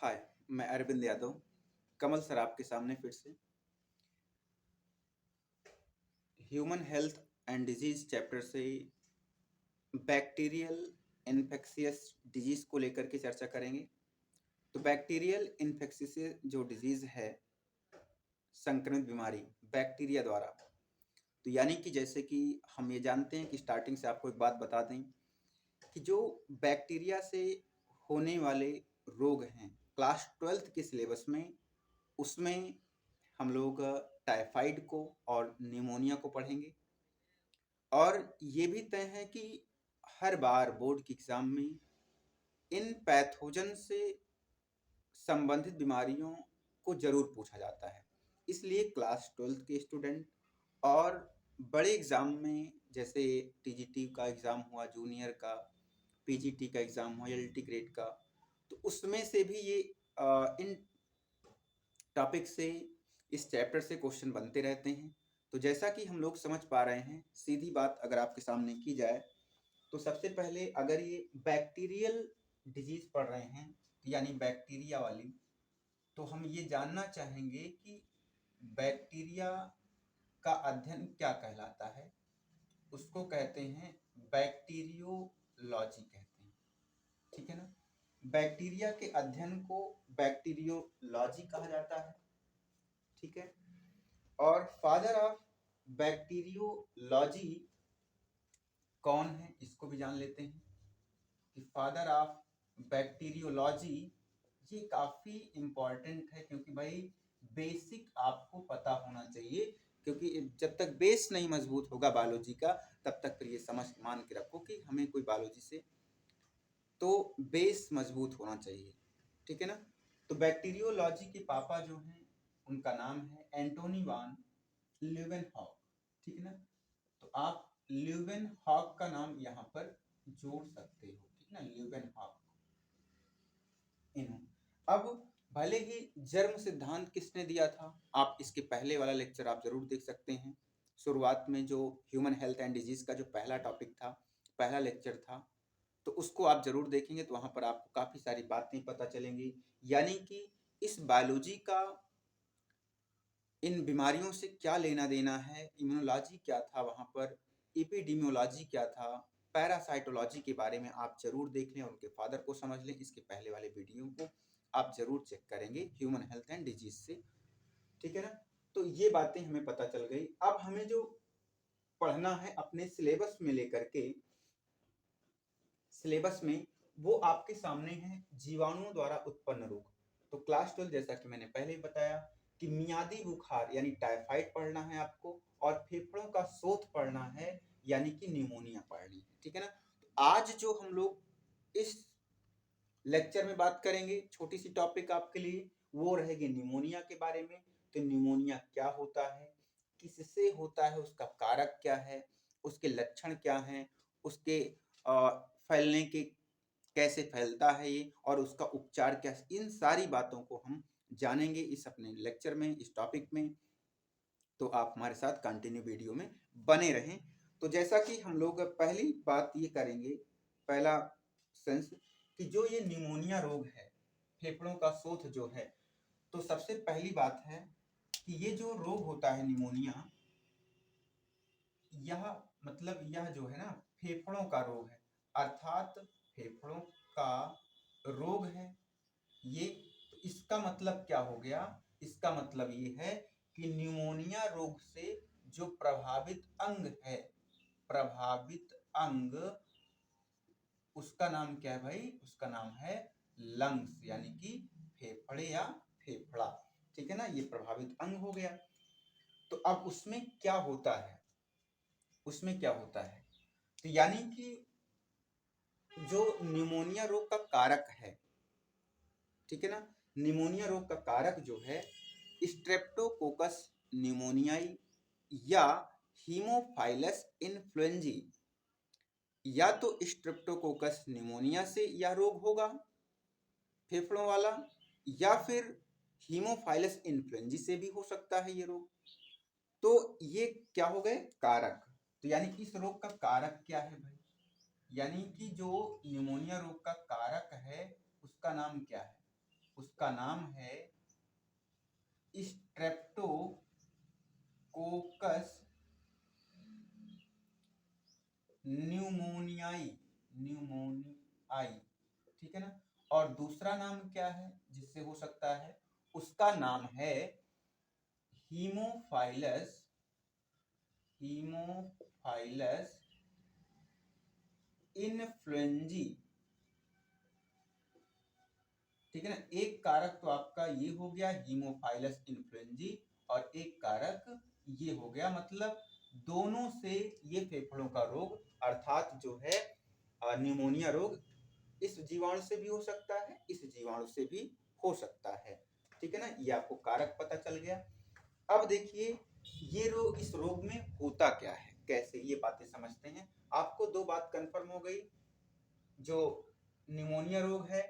हाय, मैं अरविंद यादव, कमल सर आपके सामने फिर से human health and disease chapter से बैक्टीरियल इन्फेक्शियस डिजीज को लेकर के चर्चा करेंगे। तो बैक्टीरियल इन्फेक्शियस जो डिजीज है, संक्रमित बीमारी बैक्टीरिया द्वारा, तो यानी कि जैसे कि हम ये जानते हैं कि स्टार्टिंग से आपको एक बात बता दें कि जो बैक्टीरिया से होने वाले रोग हैं, क्लास 12th के सिलेबस में उसमें हम लोग टाइफाइड को और निमोनिया को पढ़ेंगे। और ये भी तय है कि हर बार बोर्ड के एग्जाम में इन पैथोजन से संबंधित बीमारियों को जरूर पूछा जाता है। इसलिए क्लास 12th के स्टूडेंट और बड़े एग्जाम में जैसे टीजीटी का एग्जाम हुआ, जूनियर का, पीजीटी का एग्जाम हुआ, एलटी ग्रेड का, तो उसमें से भी ये इन टॉपिक से, इस चैप्टर से क्वेश्चन बनते रहते हैं। तो जैसा कि हम लोग समझ पा रहे हैं, सीधी बात अगर आपके सामने की जाए तो सबसे पहले अगर ये बैक्टीरियल डिजीज पढ़ रहे हैं यानी बैक्टीरिया वाली, तो हम ये जानना चाहेंगे कि बैक्टीरिया का अध्ययन क्या कहलाता है। उसको कहते हैं बैक्टीरियोलॉजी कहते हैं, ठीक है ना। बैक्टीरिया के अध्ययन को बैक्टीरियोलॉजी कहा जाता है, ठीक है। और फादर ऑफ बैक्टीरियोलॉजी कौन है, इसको भी जान लेते हैं कि फादर ऑफ बैक्टीरियोलॉजी ये काफी इंपॉर्टेंट है, क्योंकि भाई बेसिक आपको पता होना चाहिए, क्योंकि जब तक बेस नहीं मजबूत होगा बायोलॉजी का, तब तक फिर ये समझ मान के रखो कि हमें कोई बायोलॉजी से तो बेस मजबूत होना चाहिए, ठीक है ना। तो बैक्टीरियोलॉजी के पापा जो हैं उनका नाम है एंटोनी वान ल्यूवेनहॉक, ठीक है ना। तो आप ल्यूवेनहॉक का नाम यहाँ पर जोड़ सकते हो, ठीक ना, ल्यूवेनहॉक। अब भले ही जन्म सिद्धांत किसने दिया था, आप इसके पहले वाला लेक्चर आप जरूर देख सकते हैं। शुरुआत में जो ह्यूमन हेल्थ एंड डिजीज का जो पहला टॉपिक था, पहला लेक्चर था, तो उसको आप जरूर देखेंगे, तो वहां पर आपको काफी सारी बातें पता चलेंगी। यानी कि इस बायोलॉजी का इन बीमारियों से क्या लेना देना है, इम्यूनोलॉजी क्या था वहां पर, एपिडेमियोलॉजी क्या था, पैरासाइटोलॉजी के बारे में आप जरूर देख लें और उनके फादर को समझ लें। इसके पहले वाले वीडियो को आप जरूर चेक करेंगे ह्यूमन हेल्थ एंड डिजीज से, ठीक है ना। तो ये बातें हमें पता चल गई। अब हमें जो पढ़ना है अपने सिलेबस में लेकर के, सिलेबस में वो आपके सामने है जीवाणुओं द्वारा उत्पन्न रोग। तो क्लास 12 जैसा कि मैंने पहले ही बताया कि मियादी बुखार यानी टाइफाइड पढ़ना है आपको, और फेफड़ों का शोथ पढ़ना है यानी कि निमोनिया पढ़नी है, ठीक है ना। तो आज जो हम लोग इस लेक्चर में बात करेंगे, छोटी सी टॉपिक आपके लिए, वो रहेगी निमोनिया के बारे में। तो निमोनिया क्या होता है, किससे होता है, उसका कारक क्या है, उसके लक्षण क्या हैं, उसके फैलने के कैसे फैलता है ये, और उसका उपचार क्या है, इन सारी बातों को हम जानेंगे इस अपने लेक्चर में, इस टॉपिक में। तो आप हमारे साथ कंटिन्यू वीडियो में बने रहें। तो जैसा कि हम लोग पहली बात ये करेंगे, पहला सेंस कि जो ये निमोनिया रोग है, फेफड़ों का शोथ जो है, तो सबसे पहली बात है कि ये जो रोग होता है निमोनिया, यह मतलब यह जो है ना फेफड़ों का रोग है, अर्थात फेफड़ों का रोग है ये। तो इसका मतलब क्या हो गया, इसका मतलब ये है कि निमोनिया रोग से जो प्रभावित अंग है, प्रभावित अंग, उसका नाम क्या है भाई, उसका नाम है लंग्स, यानी कि फेफड़े या फेफड़ा, ठीक है ना। ये प्रभावित अंग हो गया। तो अब उसमें क्या होता है, उसमें क्या होता है, तो यानी कि जो निमोनिया रोग का कारक है, ठीक है ना, निमोनिया रोग का कारक जो है स्ट्रेप्टोकोकस निमोनियाई या हीमोफाइलस इन्फ्लुएंजी, या तो स्ट्रेप्टोकोकस निमोनिया से यह रोग होगा फेफड़ों वाला, या फिर हीमोफाइलस इन्फ्लुएंजी से भी हो सकता है ये रोग। तो ये क्या हो गए कारक। तो यानी कि इस रोग का कारक क्या है भाई, यानी कि जो निमोनिया रोग का कारक है उसका नाम क्या है, उसका नाम है स्ट्रेप्टोकोकस न्यूमोनियाई, ठीक है ना। और दूसरा नाम क्या है जिससे हो सकता है, उसका नाम है हीमोफाइलस इन्फ्लुएंजी, ठीक है ना। एक कारक तो आपका ये हो गया हीमोफाइलस इन्फ्लुएंजी, और एक कारक ये हो गया, मतलब दोनों से ये फेफड़ों का रोग अर्थात जो है न्यूमोनिया रोग इस जीवाणु से भी हो सकता है, इस जीवाणु से भी हो सकता है, ठीक है ना। ये आपको कारक पता चल गया। अब देखिए ये रोग, इस रोग में होता क्या है, कैसे, ये बातें समझते हैं। आपको दो बात कंफर्म हो गई, जो निमोनिया रोग है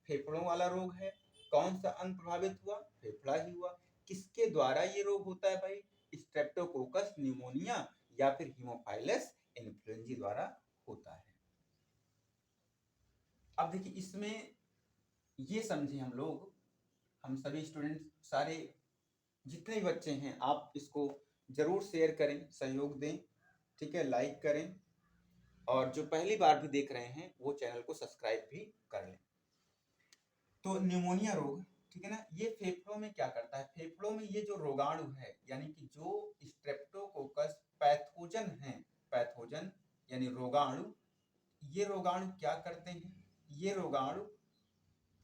फेफड़ों वाला रोग है। कौन सा अंग प्रभावित हुआ, फेफड़ा ही हुआ। किसके द्वारा ये रोग होता है भाई, स्ट्रेप्टोकोकस न्यूमोनिया या फिर हीमोफाइलस इन्फ्लुएंजी द्वारा होता है। अब देखिए इसमें ये समझे हम लोग, हम सभी स्टूडेंट, सारे जितने भी बच्चे हैं, आप इसको जरूर शेयर करें, सहयोग दें, ठीक है, लाइक करें, और जो पहली बार भी देख रहे हैं वो चैनल को सब्सक्राइब भी कर लें। तो न्यूमोनिया रोग, ठीक है ना, ये फेफड़ों में क्या करता है, फेफड़ों में ये जो रोगाणु है, यानी कि जो स्ट्रेप्टोकोकस पैथोजन है, पैथोजन यानी रोगाणु, ये रोगाणु क्या करते हैं, ये रोगाणु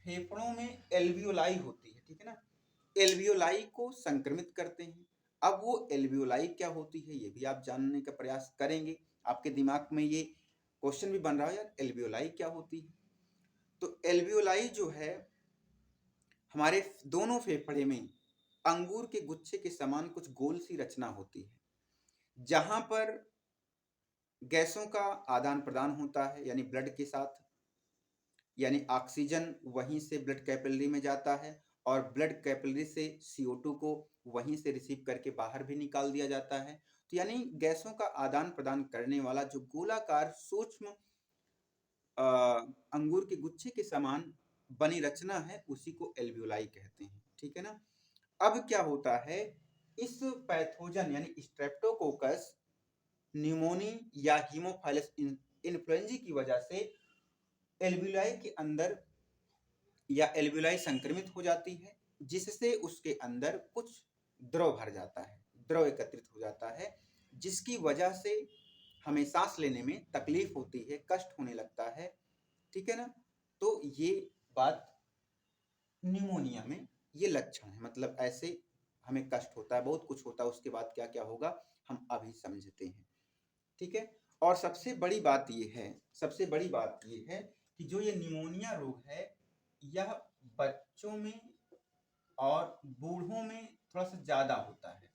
फेफड़ों में एल्वियोलाई होती है, ठीक है ना, एल्वियोलाई को संक्रमित करते हैं। अब वो एल्वियोलाई क्या होती है ये भी आप जानने का प्रयास करेंगे, आपके दिमाग में ये क्वेश्चन भी बन रहा है यार एल्वियोलाई क्या होती है। तो एल्वियोलाई जो है हमारे दोनों फेफड़े में अंगूर के गुच्छे के समान कुछ गोल सी रचना होती है, जहां पर गैसों का आदान प्रदान होता है, यानी ब्लड के साथ, यानी ऑक्सीजन वहीं से ब्लड कैपिलरी में जाता है, और ब्लड कैपिलरी से CO2 को वहीं से रिसीव करके बाहर भी निकाल दिया जाता है। तो यानी गैसों का आदान प्रदान करने वाला जो गोलाकार सूक्ष्म अंगूर के गुच्छे के समान बनी रचना है, उसी को एल्वियोलाई कहते हैं, ठीक है ना। अब क्या होता है, इस पैथोजन यानी स्ट्रेप्टोकोकस न्यूमोनी या हीमोफाइलस इन्फ्लुएंजी की वजह से एल्वियोलाई के अंदर या एल्वियोलाई संक्रमित हो जाती है, जिससे उसके अंदर कुछ द्रव भर जाता है, द्रव एकत्रित हो जाता है, जिसकी वजह से हमें सांस लेने में तकलीफ होती है, कष्ट होने लगता है, ठीक है ना। तो ये बात निमोनिया में ये लक्षण है, मतलब ऐसे हमें कष्ट होता है, बहुत कुछ होता है, उसके बाद क्या क्या होगा हम अभी समझते हैं, ठीक है। और सबसे बड़ी बात ये है, सबसे बड़ी बात ये है कि जो ये निमोनिया रोग है, यह बच्चों में और बूढ़ों में थोड़ा सा ज्यादा होता है,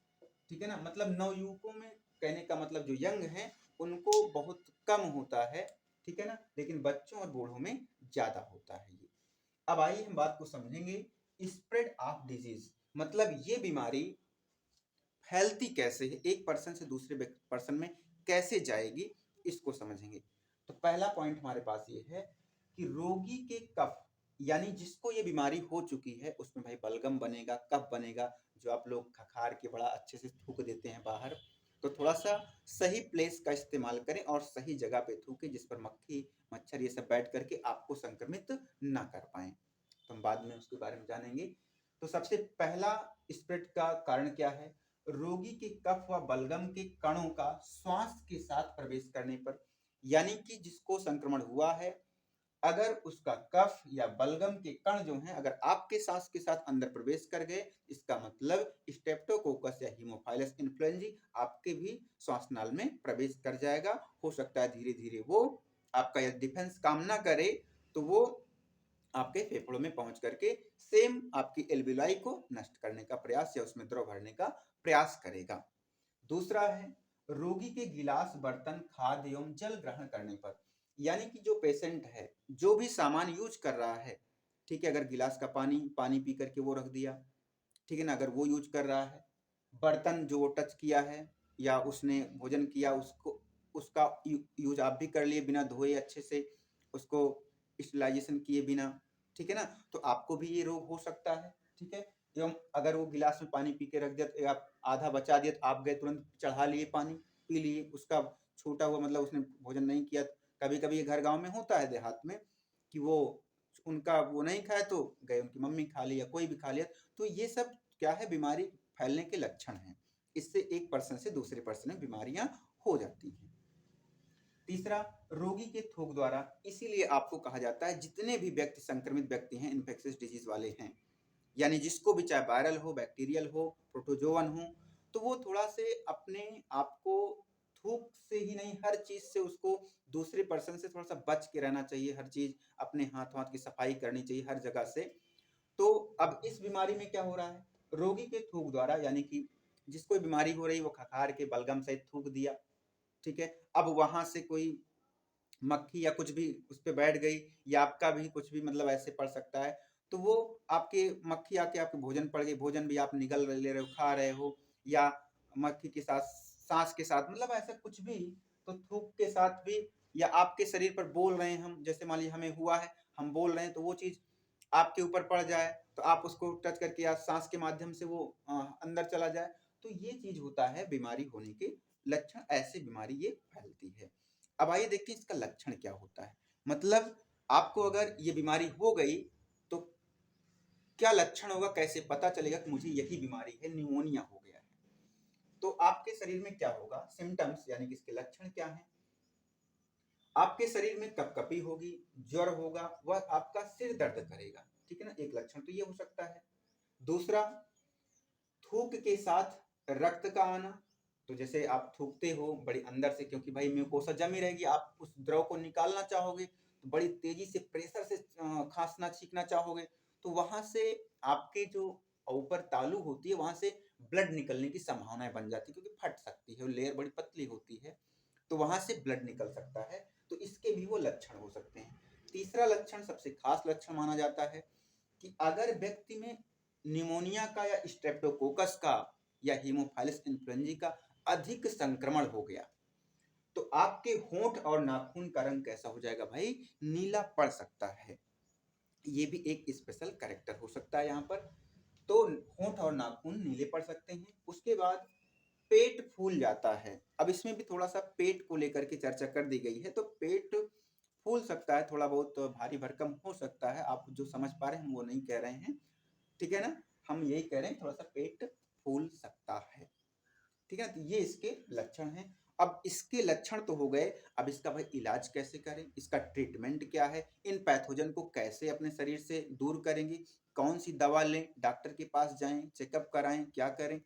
ठीक है ना, मतलब नवयुवकों में, कहने का मतलब जो यंग हैं उनको बहुत कम होता है, ठीक है ना, लेकिन बच्चों और बूढ़ों में ज्यादा होता है ये। अब आइए हम बात को समझेंगे, स्प्रेड ऑफ डिजीज, मतलब ये बीमारी फैलती कैसे है, एक पर्सन से दूसरे पर्सन में कैसे जाएगी, इसको समझेंगे। तो पहला पॉइंट हमारे पास ये है कि रोगी के कफ, यानी जिसको ये बीमारी हो चुकी है उसमें भाई बलगम बनेगा, कफ बनेगा, जो आप लोग खखार के बड़ा अच्छे से थूक देते हैं बाहर, तो थोड़ा सा सही प्लेस का इस्तेमाल करें और सही जगह पे थूकें, जिस पर मक्खी मच्छर ये सब बैठ करके आपको संक्रमित ना कर पाए। तो हम बाद में उसके बारे में जानेंगे। तो सबसे पहला स्प्रेड का कारण क्या है, रोगी के कफ व बलगम के कणों का श्वास के साथ प्रवेश करने पर, यानी कि जिसको संक्रमण हुआ है, अगर उसका कफ या बलगम के कण जो हैं अगर आपके सांस के साथ अंदर प्रवेश कर गए, इसका मतलब स्ट्रेप्टोकोकस या हीमोफाइलस इन्फ्लुएंजी आपके भी श्वासनाल में प्रवेश कर जाएगा। हो सकता है धीरे धीरे वो आपका यदि डिफेंस काम ना करे तो वो आपके फेफड़ों में पहुंच करके सेम आपकी एल्वियोलाई को नष्ट करने का प्रयास या उसमें द्रव भरने का प्रयास करेगा। दूसरा है रोगी के गिलास, बर्तन, खाद्य एवं जल ग्रहण करने पर, यानी कि जो पेशेंट है जो भी सामान यूज कर रहा है, ठीक है, अगर गिलास का पानी पानी पी करके वो रख दिया, ठीक है ना, अगर वो यूज कर रहा है, बर्तन जो वो टच किया है या उसने भोजन किया उसको, उसका यूज आप भी कर लिए बिना धोए अच्छे से, उसको स्टरलाइजेशन किए बिना, ठीक है ना। तो आपको भी ये रोग हो सकता है, ठीक है। एवं अगर वो गिलास में पानी पी के रख दिया तो आप आधा बचा दिया तो आप गए तुरंत चढ़ा लिए पानी, पी लिए, उसका छूटा हुआ मतलब उसने भोजन नहीं किया। कभी कभी ये घर गांव में होता है देहात में कि वो उनका वो नहीं खाए तो गए उनकी मम्मी खा ली या कोई भी खा लिया। तो ये सब क्या है, बीमारी फैलने के लक्षण हैं। इससे एक पर्सन से दूसरे पर्सन में बीमारियां हो जाती हैं। तीसरा, रोगी के थूक द्वारा। इसीलिए आपको कहा जाता है जितने भी व्यक्ति संक्रमित व्यक्ति हैं, इन्फेक्शियस डिजीज वाले हैं, यानी जिसको भी चाहे वायरल हो, बैक्टीरियल हो, प्रोटोजोवन हो, तो वो थोड़ा से अपने आप को थूक से ही नहीं, हर चीज से उसको दूसरे पर्सन से थोड़ा सा बच के रहना चाहिए। हर चीज अपने हाथ वाथ की सफाई करनी चाहिए हर जगह से। तो अब इस बीमारी में क्या हो रहा है, रोगी के थूक द्वारा, यानी कि जिसको बीमारी हो रही वो खखार के बलगम से थूक दिया, ठीक है। अब वहां से कोई मक्खी या कुछ भी उस पर बैठ गई, या आपका भी कुछ भी मतलब ऐसे पड़ सकता है, तो वो आपके मक्खी आके आपके भोजन पड़ गई, भोजन भी आप निगल ले रहे हो, खा रहे हो, या मक्खी के साथ, सांस के साथ, मतलब ऐसा कुछ भी, तो थूक के साथ भी, या आपके शरीर पर बोल रहे हैं हम, जैसे मान लीजिए हमें हुआ है, हम बोल रहे हैं तो वो चीज आपके ऊपर पड़ जाए, तो आप उसको टच करके या सांस के माध्यम से वो अंदर चला जाए, तो ये चीज होता है बीमारी होने के लक्षण। ऐसे बीमारी ये फैलती है। अब आइए देखते हैं इसका लक्षण क्या होता है। मतलब आपको अगर ये बीमारी हो गई तो क्या लक्षण होगा, कैसे पता चलेगा कि मुझे यही बीमारी है, निमोनिया हो गया है। तो आपके शरीर में क्या होगा, सिम्टम्स यानी कि इसके लक्षण क्या हैं। आपके शरीर में कपकपी होगी, ज्वर होगा, वह आपका सिर दर्द करेगा, ठीक है ना, एक लक्षण तो ये हो सकता है। दूसरा, थूक के साथ रक्त का आना। तो जैसे आप थूकते हो बड़ी अंदर से, क्योंकि भाई म्यूकोसा जमी रहेगी, आप उस द्रव को निकालना चाहोगे तो बड़ी तेजी से प्रेशर से खांसना छींकना चाहोगे, तो वहां से आपके जो ऊपर तालू होती है वहां से ब्लड निकलने की संभावनाएं बन जाती है, क्योंकि फट सकती है, लेयर बड़ी पतली होती है, तो वहां से ब्लड निकल सकता है। तो इसके भी वो लक्षण हो सकते हैं। तीसरा लक्षण सबसे खास लक्षण माना जाता है कि अगर व्यक्ति में निमोनिया का या स्ट्रेप्टोकोकस का या हीमोफाइलस इन्फ्लुएंजा का अधिक संक्रमण हो गया, तो आपके होंठ और नाखून का रंग कैसा हो जाएगा भाई, नीला पड़ सकता है। ये भी एक स्पेशल कैरेक्टर हो सकता है यहाँ पर। तो होंठ और नाखून नीले पड़ सकते हैं। उसके बाद पेट फूल जाता है। अब इसमें भी थोड़ा सा पेट को लेकर के चर्चा कर दी गई है। तो पेट फूल सकता है, थोड़ा बहुत भारी भरकम हो सकता है, आप जो समझ पा रहे हैं हम वो नहीं कह रहे हैं, ठीक है ना, हम यही कह रहे हैं थोड़ा सा पेट फूल सकता है, ठीक है। तो ये इसके लक्षण हैं। अब इसके लक्षण तो हो गए, अब इसका भाई इलाज कैसे करें, इसका ट्रीटमेंट क्या है, इन पैथोजन को कैसे अपने शरीर से दूर करेंगे, कौन सी दवा लें, डॉक्टर के पास जाएं, चेकअप कराएं, क्या करें।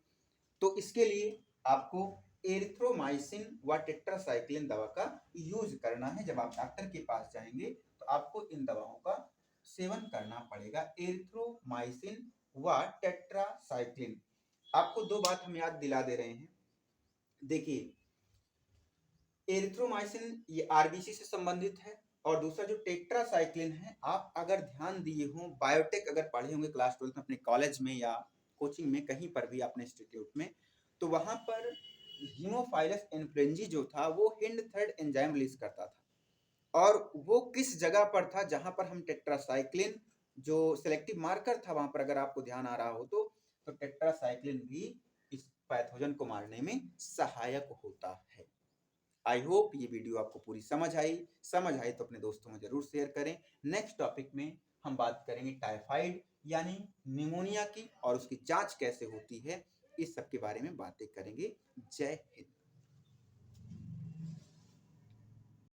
तो इसके लिए आपको एरिथ्रोमाइसिन व टेट्रासाइक्लिन दवा का यूज करना है। जब आप डॉक्टर के पास जाएंगे तो आपको इन दवाओं का सेवन करना पड़ेगा, एरिथ्रोमाइसिन व टेट्रासाइक्लिन। आपको दो बात हम याद दिला दे रहे हैं। देखिए, एरिथ्रोमाइसिन ये आरबीसी से संबंधित है, और दूसरा जो टेट्रासाइक्लिन है, आप अगर ध्यान दिए हो, बायोटेक अगर पढ़े होंगे क्लास 12 में अपने कॉलेज में या कोचिंग में, कहीं पर भी अपने इंस्टीट्यूट में, तो वहां पर हीमोफाइलस इन्फ्लुएंजा जो था वो हिंड थर्ड एंजाइम रिलीज करता था, और वो किस जगह पर था, जहां पर हम टेट्रासाइक्लिन जो सिलेक्टिव मार्कर था वहां पर, अगर आपको ध्यान आ रहा हो तो टेट्रासाइक्लिन भी इस पैथोजन को मारने में सहायक होता है। आई होप ये वीडियो आपको पूरी समझ आई तो अपने दोस्तों में जरूर शेयर करें। नेक्स्ट टॉपिक में हम बात करेंगे टाइफाइड यानी निमोनिया की, और उसकी जांच कैसे होती है, इस सब के बारे में बातें करेंगे। जय हिंद।